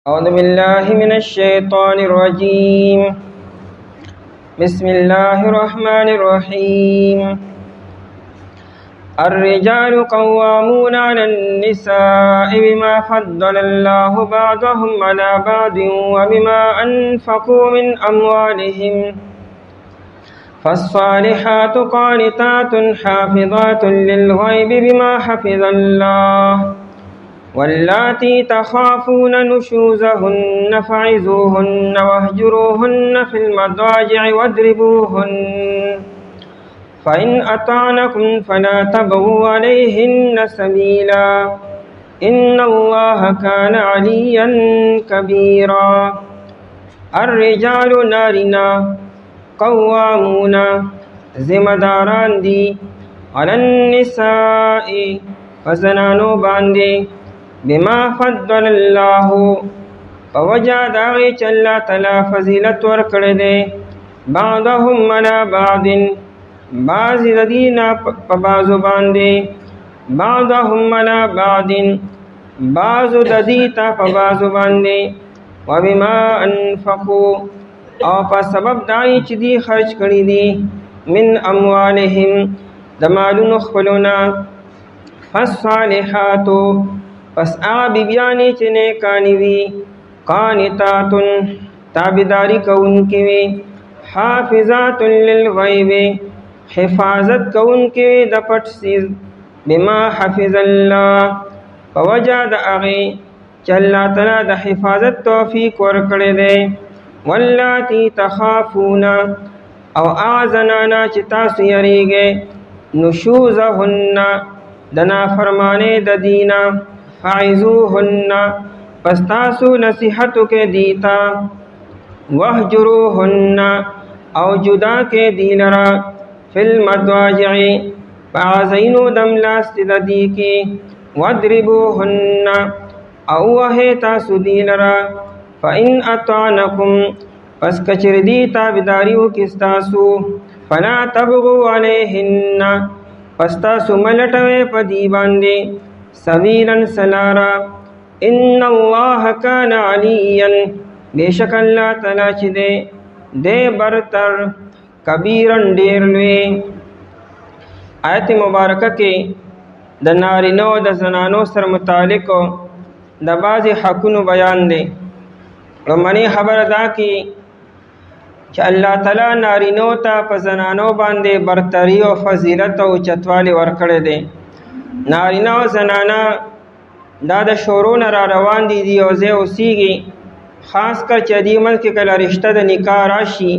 أعوذ بالله من الشيطان الرجيم. بسم الله الرحمن الرحيم. الرجال قوامون على النساء بما فضل الله بعضهم على بعض وبما أنفقوا من أموالهم فالصالحات قانتات حافظات للغيب بما حفظ الله واللاتي تخافون نشوزهن فعظوهن واهجروهن في المضاجع واضربوهن فإن أطعنكم فلا تبغوا عليهن سبيلا إن الله كان عليا كبيرا. الرجال نارنا قوامون ذمداران دی على النساء فزنانو باندې بما فضل الله فوجا داغی چه اللہ تعالی فضیلت ورکڑی دے بعضهم على بعض بعض ددینا پا بعضو باندے بعضهم على بعض بعض ددیتا پا بعضو باندے وبما انفقوا او پا سبب دائی چی دی خرچ کری دی من اموالهم دمالون خفلونا فالصالحات پس آبی بیانی چنے کانیوی قانتاتن تابداری کون کیوی حافظات للغیب حفاظت کون کیوی دا پٹ سیز بما حفظ اللہ فوجہ دا اغی چلا تلا دا حفاظت توفیق ورکڑ دے واللاتی تخافون او آزنانا چتاس یریگے نشوزہن دنا فرمانے ددینا فعظوہن پستاسو نصیحتو کے دیتا وحجروہن او جدا کے دیلرا فی المضاجع بعضینو دم لاست ددی کی وادربوہن او وحی تاسو دیلرا فإن اطعنکم پس کچر دیتا بداریو کستاسو فلا تبغوا علیہن پستاسو ملٹوے پدی باندے سبیلاً سلارا ان اللہ کان علیاً بے شک اللہ تعالی چی دے برتر کبیراً دیر لوے. آیت مبارکہ کے دا نارینو دا زنانو سر متعلق دا بعض حقونو بیان دے اور منی خبر دا کی کہ اللہ تعالی نارینو تا پا زنانو باندے برتری و فضیلت و چتوالی ورکڑے دے. نارینا و زنانا دا دا شورون را روان دی اوزے اسیگی خاص کر چدی من کے کلا رشتہ دا نکاح راشی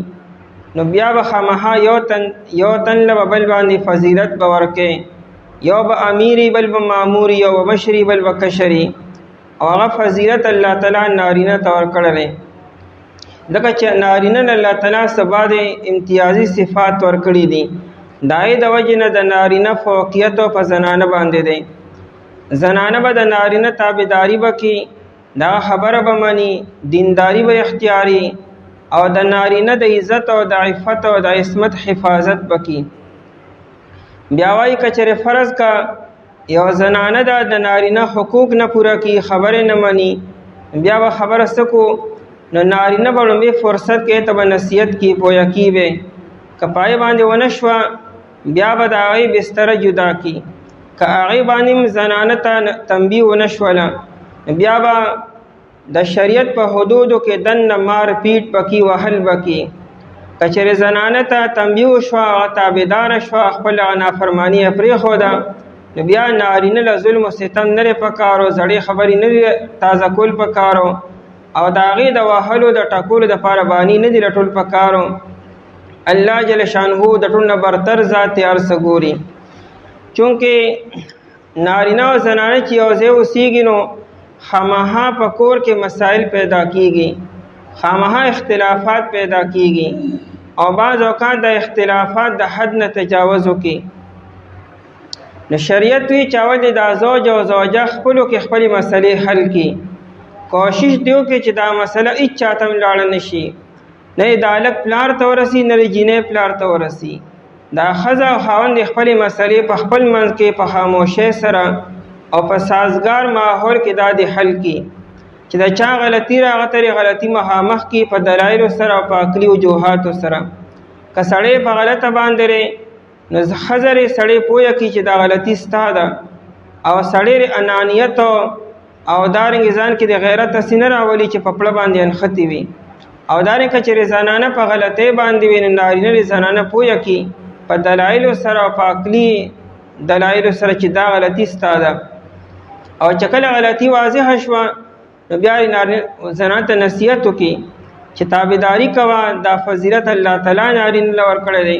نو بیا بخامہا یو تن لبا بل باندی فضیلت بورکے یو با امیری بل با معموری یو با مشری بل با کشری اور فضیلت اللہ تعالی نارینا تورکڑ لے دکا چا نارینا اللہ تعالی سبا دے امتیازی صفات ورکڑی دی دائی دا وجن دا نارینا فوقیتو پا زنانہ باندے دے زنانہ با دا نارینا تابداری با کی دا خبر با منی دینداری با اختیاری او دا نارینا دا عزت و دا عفت و دا عصمت حفاظت با کی. بیاوائی کچر فرض کا یو زنانہ دا نارینا حقوق نہ پورا کی خبر نہ منی بیاوا خبر سکو نو نارینا با رنبی فرصت کے تبا نصیحت کی پویا کی بے کپائے باندے ونشوا بیا با دا آغی بستر جدا کی کہ آغی باندیم زنانتا تنبیہ ونشولا بیا با دا شریعت پا حدودو کے دن مار پیٹ بکی وحل بکی کچر زنانتا تنبیہ شوا تابدار شوا اخبر عنا فرمانی اپری خودا بیا نارینه له ظلم و ستم نره پکارو زړې خبرې نره تازه کول پکارو او د هغې د وهلو د ټکولو دپاره بانی نه دي لټول پکارو. الله جل شانهو د ټول نه برتر ذات هر څه ګوري چونکې نارینه او زنانه چې یو ځای اوسیږي نو خامخا په کور کې مسائل پیدا کیږي خامخا اختلافات پیدا کیږي او بعض اوقات د اختلافات د حد نه تجاوز وکړي نو شریعت وی چاول دا زوج او زوجه خپلو کې خپل مسئلې حل کی کوشش دیو کې چې دا مسله هیڅ چاته لاړ نشي نه دا الګ پلار ته ورسی نه جینې پلار ته ورسی دا خزه او خاوند خپل مسئلې په خپل منځ کې په خاموشۍ سره او په سازگار ماحول کې دا د حل کی چې دا چا غلطي راغتري غلطي مخامخ کې په دلایل سره او په عقلي وجوهات سره که سړی په غلطه باندې نو خزر سړی پوهه کی چې دا غلطي ستا ده او سړی انانیت او دارنګ ځان کې د غیرت سینه راولي چې په پړه باندې انختی وي او دارنګ چې زنانه په غلطۍ باندې وي نارینه زنانه پوهه کی په دلایل سره او په عقلي دلایل سره چې دا غلطي ستا ده او چې کله غلطي واضح شوه نو بیا زنانه ته نصیحت وکړي چې تابعداري کوه دا فضیلت الله تعالی نارینه له ورکړی دی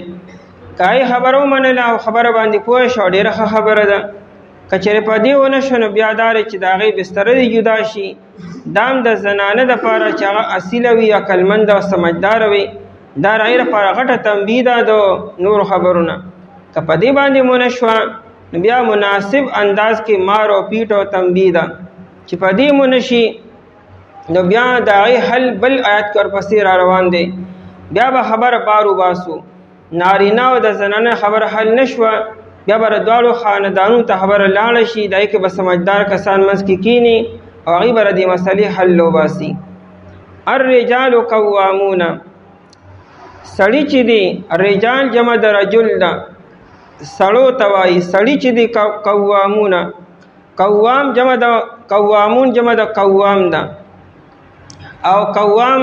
که خبره ومنله او خبره باندې پوه شو ډېره ښه خبره ده که چېرې په دې ونه شو نو بیا دا دی چې د هغې بستره دې جدا شي دا هم د زنانه دپاره چې هغه اصیله وي عقلمنده او سمجداره وي دا د هغې لپاره غټه تنبیه ده د نورو خبرونه که په دې باندې ونه شوه نو بیا مناسب انداز کې مار او پیټ او تنبیه ده چې په دې ونه شي نو بیا د هغې حل بل آیات کې ورپسې را روان دی بیا به خبره بار وباسو نارینه او د زنانه خبره حل نه شوه بیا به د دواړو خاندانونو ته خبره لاړه شي د هغې کې به سمجدار کسان منځ کې کیني او هغوی به د دې مسلې حل وباسي الرجال قوامون سړي چې دی رجال جمع د رجل ده سړو ته وایي سړي چې دی قوامون قوام جمع د قوامون جمع د قوام ده او قوام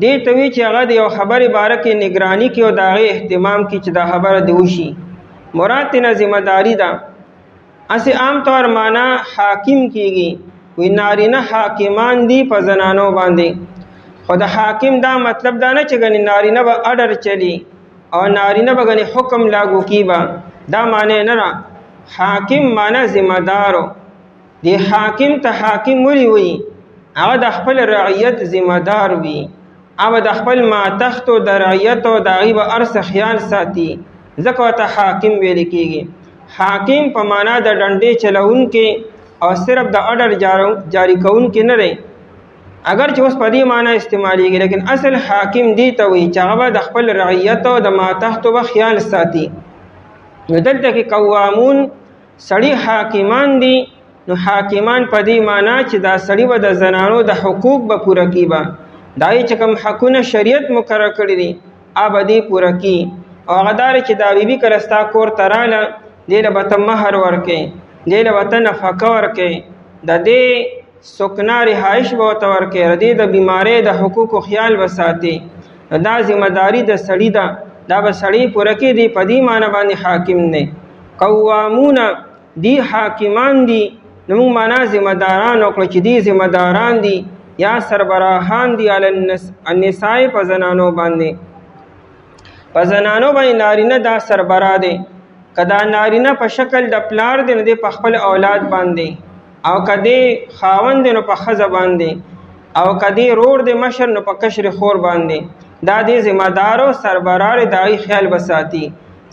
دې ته وایي چې هغه د یو خبرې باره کې نگراني کوي او د هغې اهتمام کوي چې دا خبره دې وشي مراد تینا ذمہ داری دا اسے عام طور معنی حاکم کیږي وی نارینه حاکمان دی په زنانو باندې خود حاکم دا مطلب دا نه چې غنی نارینه به اډر چلی او نارینه به غنی حکم لاگو کیبا دا معنی نه را حاکم معنی ذمہ دارو دی حاکم ته حاکم وی هغه د خپل رعیت ذمہ دار وي هغه د خپل ماتحت او د رعیت او د غیب ارث خیال ساتي ځکه ته حاکم ویل کېږي حاکم په معنا د ډنډې چلونکي او صرف د اډر جاری کوونکي نه دی اگر چې اوس په دې معنا استعمالیږي لیکن اصل حاکم دی ته وایي چې هغه د خپل رعیت او د ماتحتو به خیال ساتي نو دلته کې قوامون سړي حاکمان دي نو حاکمان په دې معنا چې دا سړي به د زنانو د حقوق به پوره کړي به دا چې کوم حقونه شریعت مقرر کړي دي هغه به دې پوره کړي او هغه دا چې دا بیبي کله ستا کور ته راله دې له به ته مهر ورکې دې له به ته نفقه ورکې د دې سکنا رهایش به ورته ورکې د دې د بیمارۍ د حقوقو خیال به ساتې دا ذمہ داري د سړي ده دا به سړی پوره کې دی په دې معنی باندې حاکم نه قوامون دی حاکمان دی نو موږ معنا ذمہ داران او چې دی ذمہ داران دي یا سربراهان دي علی النساء په زنانو باندې په زنانو باندې نارینه دا سربراه دی کدا نارینه په شکل د پلار دی نو د خپل اولاد باندې او کدی خاوند نو په خزه باندې او کدی رور د مشر نو په کشر خور باندې دا دې ذمہ دارو سربراه دای خیال بساتی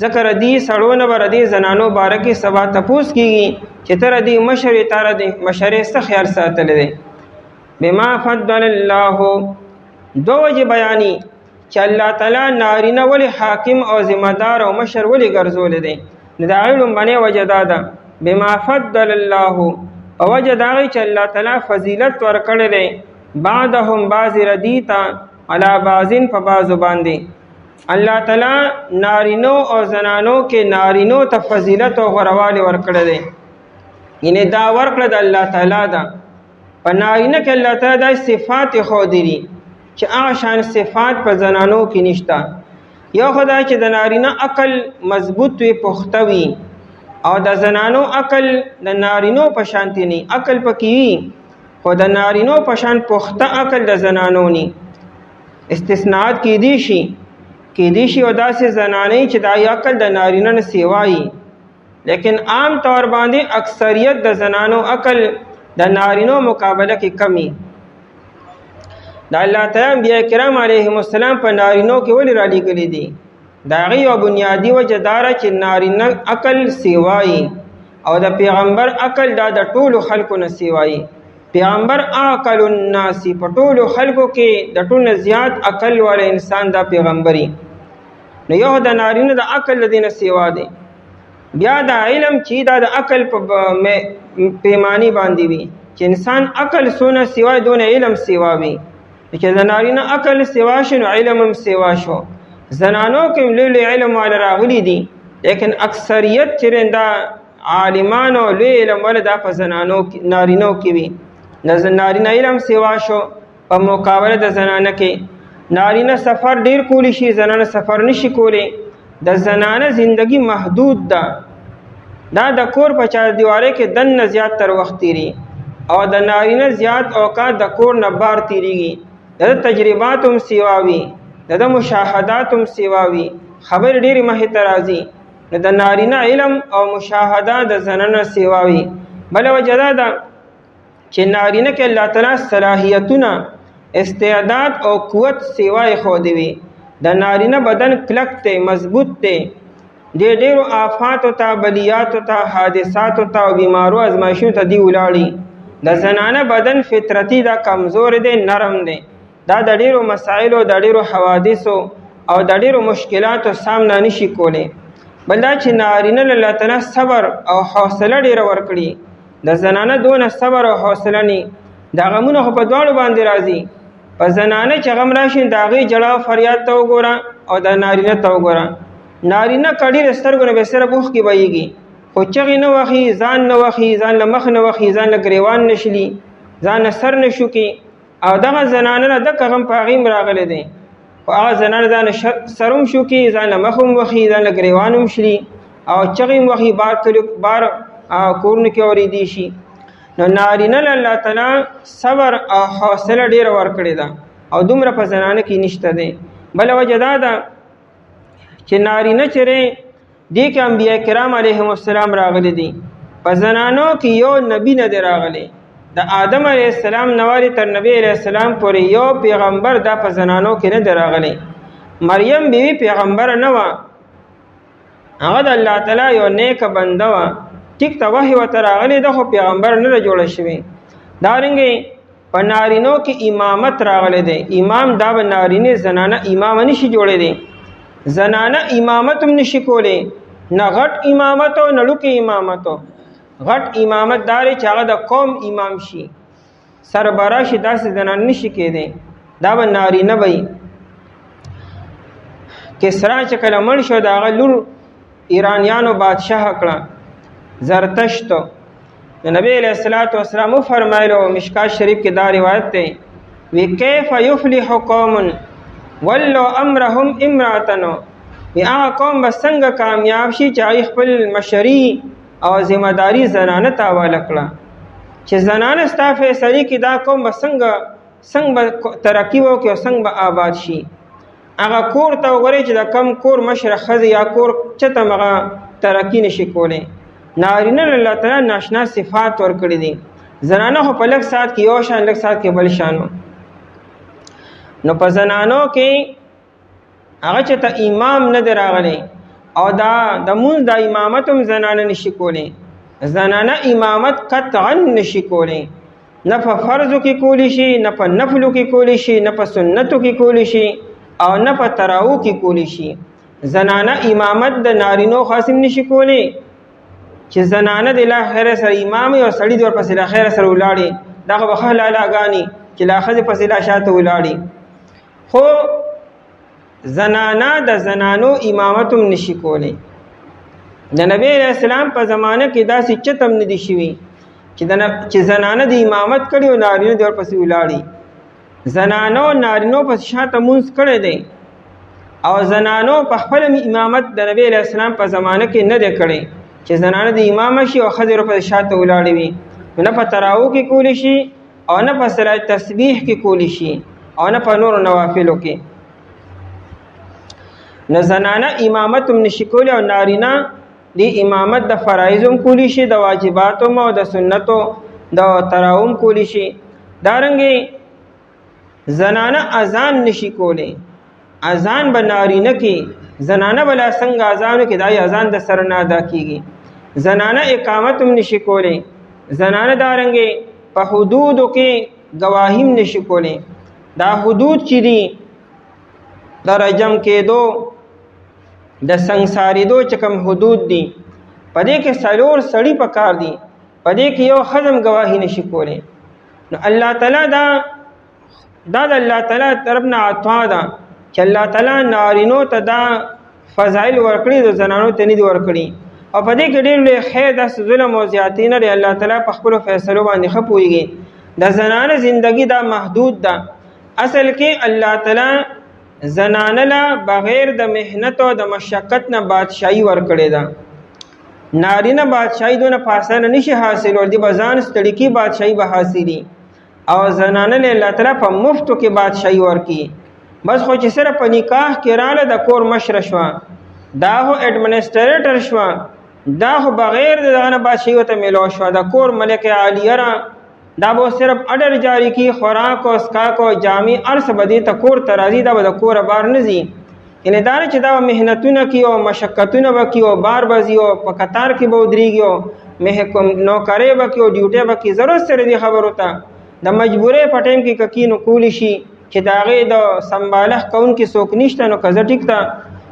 ذکر دی سړونه بر دی زنانو بارکه سبا تپوس کیږي چې تر دی مشر تر دی مشر ست خیال ساتل دی بما فضل الله دو وجه بیانی چې الله تعالی نارینه ولی حاکم او ذمہ دار او مشر ولی ګرځول دی نو دا علم باندې وجه دادا بما فضل الله او وجه دا چې الله تعالی فضیلت ورکړل دی بعدهم بعض ردیتا علی بعضین په بعضو باندې الله تعالی نارینو او زنانو کې نارینو ته فضیلت او غروالی ورکړل دی یعنی دا ورکړل د الله تعالی دا په نارینه کې الله تعالی د صفات خو دی چې هغه شان صفات په زنانو کې نشته یو خدای چې د نارینه عقل مضبوط وي پخته وي او د زنانو عقل د نارینو په شانتی نه عقل پکې وي خو د نارینو په شان پخته عقل د زنانو نه استثناءات کې دي شي او داسې زنانې چې د عقل د نارینه نه سیوایي لیکن عام طور باندې اکثریت د زنانو عقل د نارینو مقابله کې کمی دا الله تعالی انبیاء کرام علیهم السلام په نارینو کې ولې را لېږلي دي دا غي او بنیادی وجه دار چې نارینه عقل سیوایي او د پیغمبر عقل دا د ټولو خلکو نه سیوایي پیغمبر عقل الناس په ټولو خلکو کې د ټولو زیات عقل ور انسان دا پیغمبري نو یو د نارینه د عقل د دینه سیوا دی بیا د علم چې دا د عقل په پیمانی باندې وي چې انسان عقل سونه سوا دون علم سوا وي چې د نارینه عقل سوا شو نو علم هم سوا شو زنانو کې لوی علم والا راغلي دي لیکن اکثریت چې دا عالمانو لوی علم والا دا په زنانو نارینو کې وي نارینه علم سوا شو په مقابله د زنانه کې نارینه سفر ډیر کولی شي زنانه سفر نشي کولی د زنانه زندگی محدود ده دا د کور په چاردیوارۍ کې دننه زیات تر وخت تیری او د نارینه زیات اوقات د کور نه بار تیریږي د تجربات هم سیواوي د مشاهدات هم سیواوي خبر ډیری مخې ته راځي د نارینه علم او مشاهده د زنانه سیواوي بل وجه دا ده چې نارینه کې الله تعالی صلاحیتونه استعداد او قوت سیوای خو دی د نارینه بدن کلک ته مضبوط ته د ډیرو آفات او بلیات او حادثات او بیمارو ازمایښتونو ته دی ولاړی د زنانه بدن فطرتي دا کمزور دی نرم دی دا د ډیرو مسائلو د ډیرو حوادثو او د ډیرو مشکلاتو سامنا نشي کولی بل دا چې نارینه الله تعالی صبر او حوصله ډیره ورکړي د زنانه دونه صبر او حوصله نه دا غمونه په دواړو باندې راځي په زنانه چې غم راشي د هغې جړا فریاد ته وګوره او د نارینه ته وګوره نارینه کډیر سترګو نه به صرف اوښکې بهیږي خو چغې نه وخي ځان نه وخي ځان له مخ نه وخي ځان له ګریوان نه شلي ځان نه سر نه شوکي او دغه زنانه نه دکه غم په هغې هم راغلی دی خو هغه زنانه ځان سر هم شوکي ځان له مخ هم وخي ځان له ګریوان هم شلي او چغې هم وخي بار کورونو کې اورېدی شي نو نارینه له الله تعالی صبر او حوصله ډیره ورکړې ده او دومره په زنانه کې نشته دی بله وجه دا ده چې نارینه چېرې دې کې انبیا کرام علیهم السلام راغلي دي په زنانو کې یو نبی نه دی راغلی د آدم علیه السلام نواري تر نبی علیه السلام پورې یو پیغمبر دا په زنانو کې نه دی راغلی مریم بیوی پیغمبر نه وه هغه د الله تعالی یو نیکه بنده وه ټیک ته وحی ورته راغلی ده خو پیغمبر نه ده جوړه شوې دارنګې په نارینو کې امامت راغلی دی امام دا به نارینه زنانه امام نشي جوړېدی زنانه امامت هم نشي کولی نه غټ امامت او نه لوکې امامت غټ امامت دار چې هغه د قوم امام شي سربرا شي داسې زنانه نشي کېدی دا به نارینه وي کسرا چې کله مړ شو د هغه لور ایرانیانو بادشاه کړه زرتشتو نبی علیہ الصلوۃ والسلام فرمایلو مشکات شریف کې دا روایت ده وی کیف یفلح قوم ولو امرهم امراتن وی هغه قوم به څنګه کامیاب شي چې خپل مشري او ذمہ داری زنانه ته حواله کړه چې زنانه ستا فیصلې کې دا قوم به څنګه ترقی وکړي او څنګه به آباد شي هغه کور ته وګورئ چې د کم کور مشره ښځې یا کور چته هغه ترقی نشي کولی نارینه الله تعالی ناشنا صفات ورکړي دي زنانه خو په لږ ساعت کې یو شان لږ ساعت کې بل شانو نو په زنانو کې هغه چې ته امام نه دی راغلی او دا د مونځ د امامت هم زنانه نشي کولی زنانه امامت قطعا نشي کولی نه په فرضو کې کولی شي نه په نفلو کې کولی شي نه په سنتو کې کولی شي او نه په تراو کې کولی شي زنانه امامت د نارینو خاصم نشي کولی چې زنانه د لا خیر سره امام او سړی د ورپسې لا خیر سره ولاړي دغه به خلا لاګانی چې لا خځه پسې لا شاته ولاړي خو زنانه د زنانو امامت هم نشي کولی د نبی علیہ السلام په زمانه کې داسې چتم نه دي شوي چې زنانه د امامت کړي او نارینه د ورپسې ولاړي زنانو نارینو پس شاته مونځ کړی دی او زنانو په خپل امامت د نبی علیہ السلام په زمانه کې نه دی کړی چې زنانه د امام شي او ښځې ورپسې شاته ولاړې وي نه په تراو کې کولی شي او نه په صلات تسبیح کې کولی شي او نه په نورو نوافلو کې نه زنانه امامت هم نشي کولی او نارینه د امامت د فرایض هم کولی شي د واجباتو او د سنتو د تراو هم کولی شي دارنګې زنانه اذان نشي کولی اذان به نارینه کې زنانه بلا څنګه اذانو کې دای اذان د سر نه ادا کیږي زنانه اقامت هم نشي کولی زنانه دارنګې په حدودو کې گواهی هم نشي کولی دا حدود چې دي د رجم کېدو د سنګسارېدو چې کوم حدود دي په دې کې څلور سړي پکار دي په دې کې یو ښځه ګواهي نشي کولی. نو الله تعالی دا د الله تعالی طرف نه عطا ده چې الله تعالی نارینو ته دا فضایل ورکړي د زنانو ته نه دي ورکړي. او په دې کې ډېر لوی خیر داسې ظلم او زیاتي نه دی. الله تعالی په خپلو فیصلو باندې ښه پوهېږي. د زنانه زندگی دا محدود ده. اصل کې الله تعالی زنانه له بغیر د محنت او د مشقت نه بادشاهي ورکړې ده. نارینه بادشاهي دونه په اسانه نشي حاصلول، دی به ځان ستړي کي بادشاهي به حاصلي. او زنانه له الله تعالی په مفتو کې بادشاهي ورکي. بس خو چې سره په نکاح کې رااله د کور مشره شوه، دا خو ایڈمنسټریټر شوه، دا خو بغیر د دغه نه بادشاهي ورته میلاو شوه. د کور ملک عالیه را دا به صرف اډر جاری کی، خوراک او اسکاک او جامې هر څه به دې ته کور ته راځي، دا به د کوره بار نه ځي. یعنې دا نه چې دا به محنتونه کوي او مشقتونه به کوي او بار به ځي او په قطار کې به ودرېږي او نوکرۍ به کوي او ډیوټۍ به کوي. ضرورت سره دې خبرو ته د مجبورۍ په ټایم کې که کینو کولی شي چې د هغې د سمبالښت کوونکي څوک نشته نو که زه ټیک ده.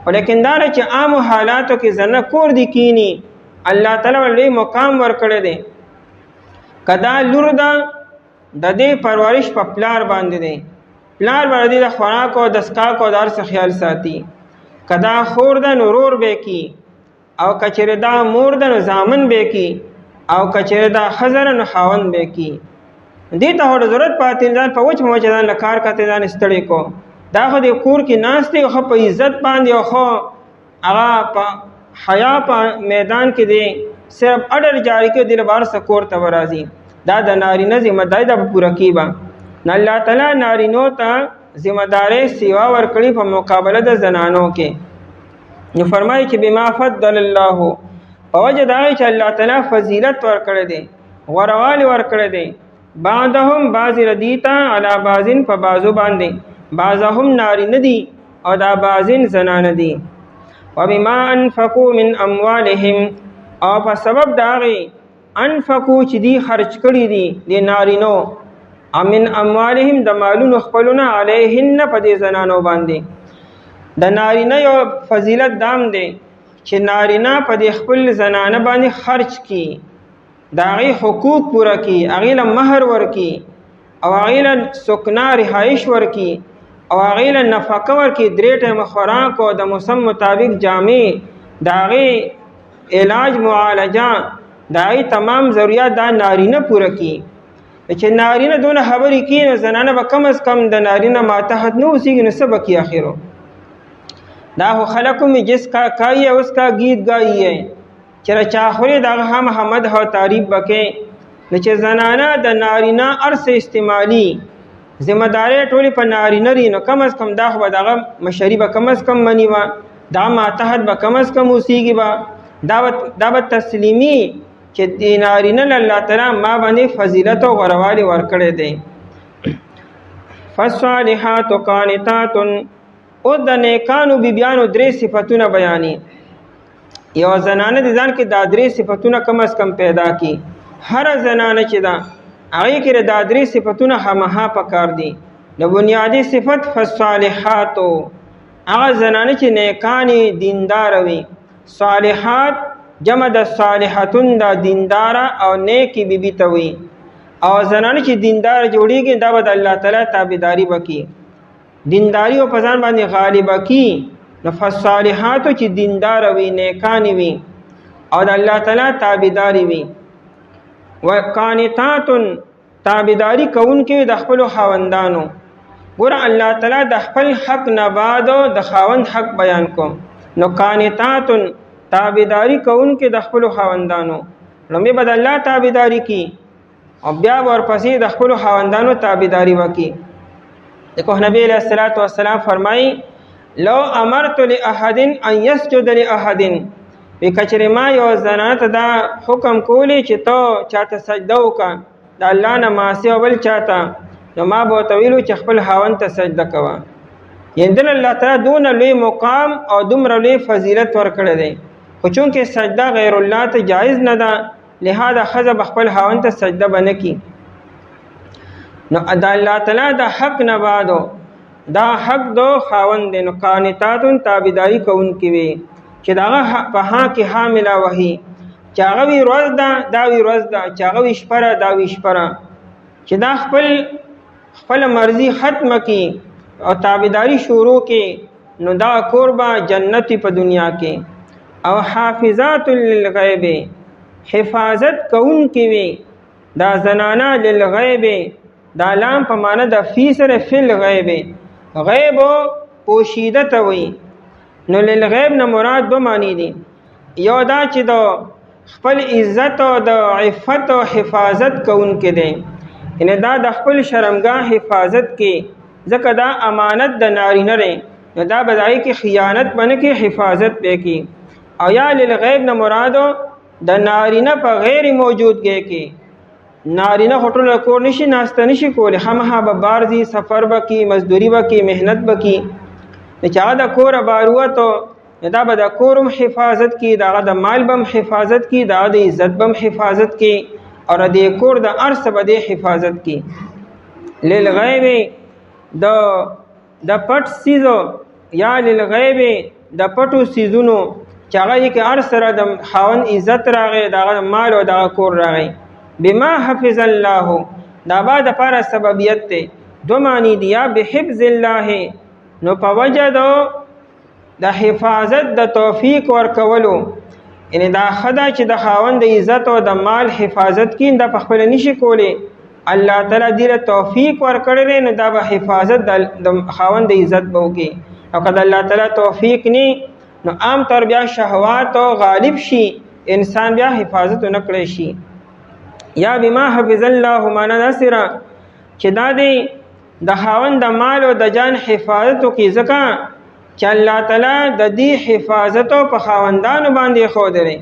خو لیکن دا نه چې عامو حالاتو کې زنه کور دي کینی، الله تعالی لوی مقام ورکړی دی. که دا لور ده د دې پرورش په پلار باندې دی، پلار به د خوراک او د اسکاک او د هر څه خیال ساتي. که دا خور ده نو ورور به کی، او که چېرې دا مور ده نو زامن به کی، او که چېرې دا ښځه ده نو خاوند به کی. دې ته خو ضرورت پاتې ځان په وچ موچ ځان له کار کتې ځان ستړی کو. دا خو د کور کې ناست دی خو په عزت باندې او خو هغه په حیا په میدان کې دی صرف اډر جاری کې دی بار څه کور ته ورازي. دا د نارینه ذمہ داری ده پوره کیبا. نه الله تعالی نارینو ته ذمہ داری سیوا ورکړي په مقابله د زنانو کې. نو فرمایي چې بما فضل الله، په وجه دا چې الله تعالی فضیلت ورکړی دی، غوروالي ورکړی دی. بعضهم بعض ردیتا علی بعضین په بعضو باندې، بعضهم نارینه دي او دا بعضین زنانه دي. وبما انفقوا من اموالهم، او په سبب دا غي انفقوا چې دی خرج کړي دي د نارینو، من اموالهم د مالونو خپلونه، علیهن په دې زنانو باندې. د نارینه یو فضیلت دام دی چې نارینه په دې خپل زنانه باندې خرج کی، دا غي حقوق پورا کی، هغې له مهر ورکی، او هغې له سکنا رهایش ورکی، او هغې له نفقه ورکی، 3 ټایمه خوراک او د موسم مطابق جامې، د هغې علاج معالجه، د هغې تمام ضروریات دا نارینه پوره کی. چې نارینه دونه خبرې کی نو زنانه به کم از کم د نارینه ماتحت نه اوسېږي، نو څه به کي آخرو. دا خو خلقو میں جس کا کھائی ہے اس کا گیت گائی ہے، چرا چاخوری دا هم حمد ها تعریف بکې. نو چې زنانه د نارینه ارس استعمالی ذمہ داری ټولې په نارینه ری، نو کم از کم دا خو به دغه مشري به کم از کم مني وه، دا ماتحت به کم از کم اوسېږي به. دا به تسلیمي چې د نارینه له الله تعالی ما باندې فضیلت او غوروالي ورکړی دی. فالصالحات قانتات، او د نیکانو بیبیانو 3 صفتونه بیانې. یو زنانه د ځان کې دا 3 صفتونه کم از کم پیدا کی. هر زنانه چې دا هغې کې دا 3 صفتونه همها پکار دي. د بنیادي صفت فالصالحات، هغه زنانه چې نیکانې دینداره وي. صالحات جمع د صالحتون دا دینداره او نیکی بیبي ته وي. او زنانه چې دینداره جوړیږي دا به د الله تعالی تابعداري وکړي، دینداری او په ځان باندې غالبه کی. نو فالصالحاتو چې دیندار وي، نیکانی وي او د الله تعالی تابعداري وي. وقانتات، تابعداري کوونکي د خپل خاوندانو. ګوره الله تعالی د خپل حق نه بعد د خاوند حق بیان کوم. نو قانتات تابعداري کوونکي د خپل خاوندانو، لومړی به د الله تابعداري کی او بیا ورپسې د خپل خاوندانو تابعداري وکي. دیکھو نبی علیہ الصلوۃ والسلام فرمائی لو امرت لاحد ان يسجد لاحد، وی کچره ما یو زنانه ته دا حکم کولی چې تو چاته سجده وکړه د الله نه ماسي او بل چاته، نو ما به ورته ویلو چې خپل خاوند ته سجده کوه. یعنې دل الله تعالی دونه لوی مقام او دومره لوی فضیلت ورکړی دی. خو چونکې سجده غیر الله ته جایز نه ده، لہذا ښځه به خپل خاوند ته سجده به نه کي. نو د الله تعالی د حق نه بعدو دا حق دو خاوند دی. نو قانتاتون تابعداري کوونکي وي چې دغه په ها کې حامله وهي. چې هغه وي ورځ ده دا وي ورځ ده، چې هغه وي شپه ده دا وي شپه ده، چې دا خپل مرضي ختمه کی او تابعداري شروع کی نو دا کور به جنت په دنیا کې. او حافظات للغیب، حفاظت کوونکې وي دا زنانه للغیب، دا لام په معنی د فی سره فی الغیب، غیب پوشیده ته وي. نو للغیب نه مراد دو معنی دي، یو دا چې د خپل عزت او د عفت او حفاظت کوونکې دی، یعنی دا د خپل شرمګاه حفاظت کې، ځکه دا امانت د نارینه دی نو دا بدای کې خیانت بنه کې حفاظت به کې. او یا للغیب نه مراد د نارینه په غیر موجودګۍ کې، نارینه هټول کور نشي ناسته نشي کولی، همها به بارزي سفر بکی مزدوری بکی محنت بکی، چې دا کور باروتو دا به د کورم حفاظت کی، دا د مال بم حفاظت کی، دا د عزت بم حفاظت کی، اور د کور د ارث به د حفاظت کی. للغیب د پټ سیزو یا للغیب د پټو سیزونو چې هغه کې ارث سره د خاوند عزت راغی، دا مال او دا کور راغی. بما حفظ الله دا با د پاره سببیت ته دو معنی دی، یا بحفظ الله نو په وجه د حفاظت د توفیق ورکولو، یعنی دا خدا چې د خاوند د عزت او د مال حفاظت کین دا په خپل نشي کولی، الله تعالی دې توفیق ورکړي نو دا به حفاظت د خاوند د عزت به وکي. او کله الله تعالی توفیق ني نو عام طور بیا شهوات او غالب شي، انسان بیا حفاظت نه کړی شي. یا بما حفظ الله معنا نصرا چې دا دی د خاوند د مال او د جان حفاظت کوي، ځکه چې الله تعالی د دې حفاظت په خاوندانو باندې خو درې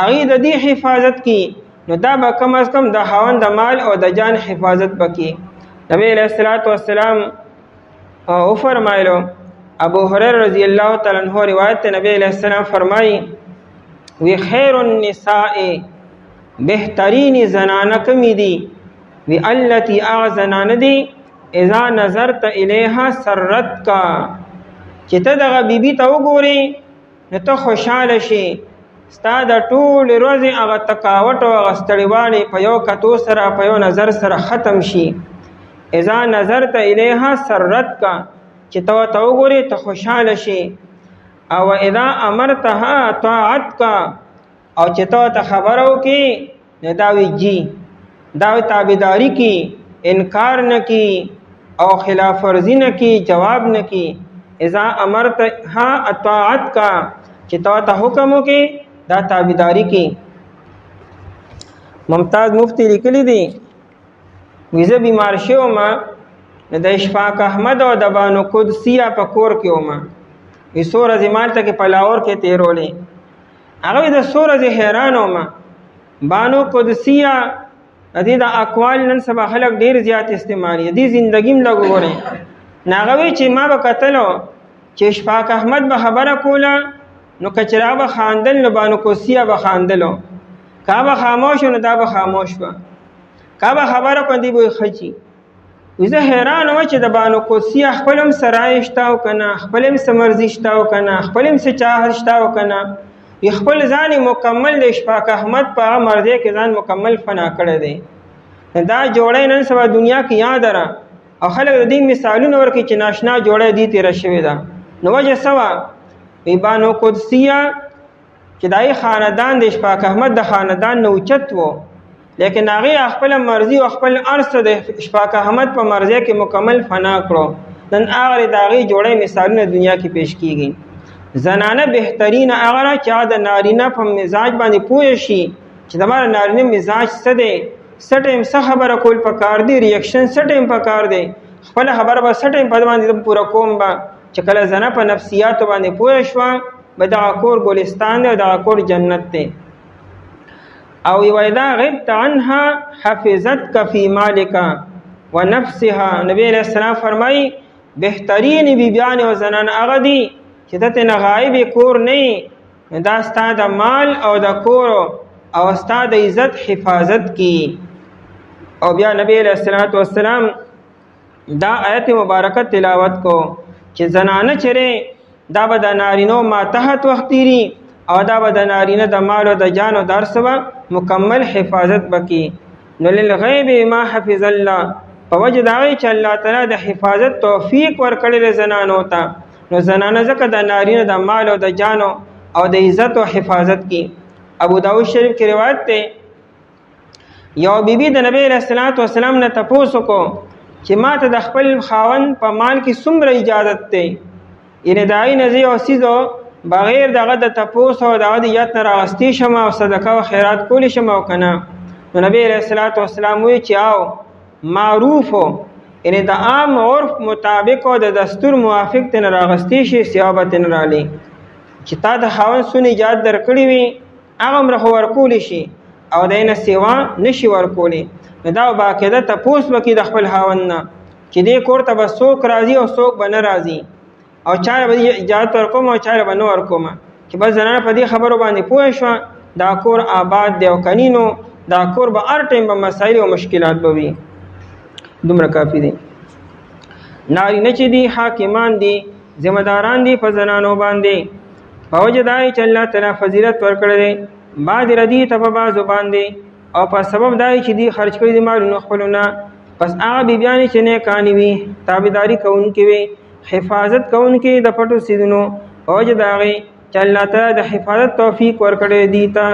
هغه د دې حفاظت کی نو دا به کم از کم د خاوند د مال او د جان حفاظت بکی. نبی علیہ الصلوۃ والسلام او فرمایلو، ابو هريره رضی الله تعالی عنہ روایت ته نبی علیہ السلام فرمایي وی خیر النساء بهترین زنانه کمی دی، وی التی اعزنان دی اذا نظرت الیها سرت کا، چې ته دغه بیبي ته وګورې نو ته خوشحاله شي، ستا د ټول ورځې هغه تکاوټ او هغه ستړیوالی په یو کتو سره په یو نظر سره ختم شي. اذا نظرت الیها سرت کا، چې ته ته وګورې ته خوشحاله شي. او اذا امرتها طاعت کا، او چې ته خبرو کې نه دا وی جی دا تابعداری کی، انکار نه کی او خلاف ورزی نه کی، جواب نه کی. اذا امرتها اطاعت کا، چې ته حکم وکي دا تابعداری کی. ممتاز مفتی لیکلی دی ویزه بیمار شو ما د اشفاق احمد او د بانو قدسیه په کور کې ومه، وی سور زمال ته په لاور کې تیرولې، هغه د سور ز حیران ومه. بانو قدسیه دې د اقوال نن سبا خلک ډیر زیات استعمالي دي، زندگیم لګوري ناغوي چې ما به قتلو چې اشفاق احمد به خبره کوله نو کچرا به خاندل نو بانو قدسیه به خاندلو، کا به خاموش نو دا به خاموش به، کا به خبره کوي به خچي. وزه حیران و چې د بانو قدسیه خپلم سرایشتاو کنه، خپلم سمرزیشتاو کنه، خپلم سچاهشتاو کنه، خپل ځان مکمل د اشفاق احمد په مرزه کې ځان مکمل فنا کړی دی. دا جوړه نن سبا دنیا کې یاد را او خلک د دې مثالونه ورکړي چې ناشنا جوړه دي تیر شوی دا. نو وجه سوا بانو قدسیه چې دای خاندان د اشفاق احمد د خاندان نو اوچت وو، لیکن هغه خپل مرزي او خپل ارث د اشفاق احمد په مرزه کې مکمل فنا کړو. نن هغه داغي جوړه مثالونه دنیا کې پیش کیږي. زنانه بهترین هغه چې د نارینه په مزاج باندې پوه شي چې دمر نارینه مزاج څه دی، سټیم څه خبره کول پکار دی، ریاکشن سټیم پکار دی، خپل خبره به سټیم په باندې پورا کوم با چې کله زنه په نفسیات باندې پوه شو به دا کور ګلستان دی او دا کور جنت دی. او ویدا غبت عنها حفظتک فی مالک و نفسها، نبی علیہ السلام فرمای بهترین بیبیان او زنان هغه دي چې ته نه غایب کور نه، دا ستا د مال او د کور او ستا د عزت حفاظت کی. او بیا نبی علیہ السلام دا آیت مبارکه تلاوت کو چې زنانه چره دا به د نارینو ما تحت وخت تیری او دا به د نارینه د مال او د جان او د هر څه به مکمل حفاظت وکړي. نو للغیب ما حفظ الله، په وجه د هغې چې الله تعالی د حفاظت توفیق ورکړی دی زنانو ته، نو زنانه ځکه د نارینه د مال او د جانو او د عزت او حفاظت کی. ابو داود شریف کې روایت دی یو بیبي د نبی علیه السلام نه تپوس وکړو چې ما ته د خپل خاوند په مال کې څومره اجازت دی، یعنې د هغې نه زه یو څیز بغیر دغه د تپوس او دغه د یاد نه راغستی شم او صدقه او خیرات کولی شم او که نه. نو نبی علیه السلام وایي چې او معروف یعنې د عام عرف مطابق او د دستور موافق ترې راغستی شي سیوا به ترې رالی، چې تا د خاوند څونه اجازت درکړي وي هغه همره خو ورکولی شي او د یې نه سیوا نشي ورکولی. نو دا باقاعده تپوس وکړي د خپل خاوند نه چې دې کور ته به څوک راځي او څوک به نه راځي او چاله به اجازت ورکوم او چاله به نه ورکوم، چې بس زنانه په دې خبرو باندې پوه شوه دا کور آباد دی او کني نو دا کور به هر ټایم به مسایل او مشکلات به وي. دومره کافي دی. نارینه چې دي حاکمان دي ذمہ داران دي په زنانو باندې، په وجه دا چې الله تعالی فضیلت ورکړی دی بعضې ردي ته په بعضو باندې، او په سبب دا چې دي خرج کړي دي مالونه خپلونه، پس هغه بیبیانې چې نیکانې وي تابعداري کوونکې وي حفاظت کوونکې د پټو څیزونو، په وجه د هغې چې الله تعالی د حفاظت توفیق ورکړی دي ته.